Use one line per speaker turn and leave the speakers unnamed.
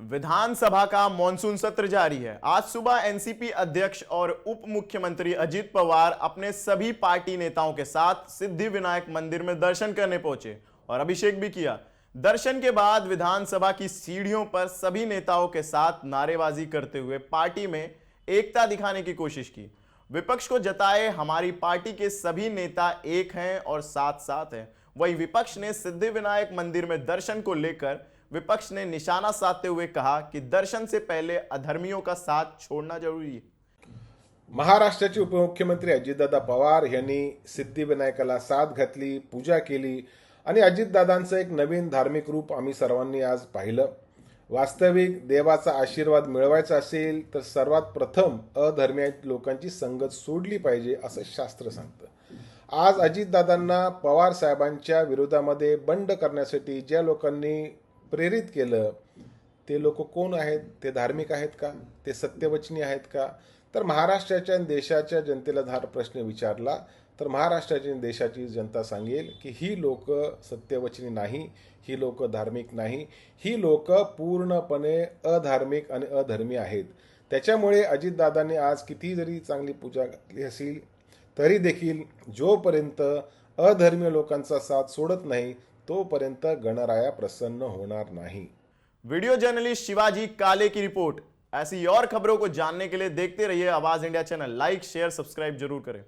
विधानसभा का मॉनसून सत्र जारी है। आज सुबह एनसीपी अध्यक्ष और उप मुख्यमंत्री अजित पवार अपने सभी पार्टी नेताओं के साथ सिद्धिविनायक मंदिर में दर्शन करने पहुंचे और अभिषेक भी किया। दर्शन के बाद विधानसभा की सीढ़ियों पर सभी नेताओं के साथ नारेबाजी करते हुए पार्टी में एकता दिखाने की कोशिश की। विपक्ष को जताए हमारी पार्टी के सभी नेता एक हैं और साथ साथ हैं। वहीं विपक्ष ने सिद्धिविनायक मंदिर में दर्शन को लेकर विपक्ष ने निशाना साधते हुए कहा कि दर्शन से पहले अधर्मियों का साथ छोड़ना जरूरी है।
महाराष्ट्राचे उपमुख्यमंत्री अजितदादा पवार यांनी सिद्धिविनायकाला साथ घातली, पूजा केली आणि अजितदादांचं एक नवीन धार्मिक रूप आम्ही सर्वांनी आज पाहिलं। वास्तविक देवाचा आशीर्वाद मिळवायचा असेल तर सर्वात प्रथम अधर्मीय लोकांची संगत सोडली पाहिजे असं शास्त्र सांगतं। आज अजितदादांना पवार साहेबांच्या विरोधामध्ये बंड करण्यासाठी ज्या लोकांनी प्रेरित केलं ते लोक कोण आहेत? ते धार्मिक आहेत का? ते सत्यवचनी आहेत का? तर महाराष्ट्राच्या आणि देशाच्या जनतेला हा प्रश्न विचारला तर महाराष्ट्राची आणि देशाची जनता सांगेल की ही लोक सत्यवचनी नाही, ही लोक धार्मिक नाही, ही लोक पूर्णपणे अधार्मिक आणि अधर्मी आहेत। त्याच्यामुळे अजितदादांनी आज किती जरी चांगली पूजा घातली असेल तरी देखील जोपर्यंत अधर्मीय लोकांचा साथ सोडत नाही तोपर्यंत गणराया प्रसन्न होणार नाही।
वीडियो जर्नलिस्ट शिवाजी काले की रिपोर्ट। ऐसी और खबरों को जानने के लिए देखते रहिए आवाज India channel. Like share subscribe जरूर करें।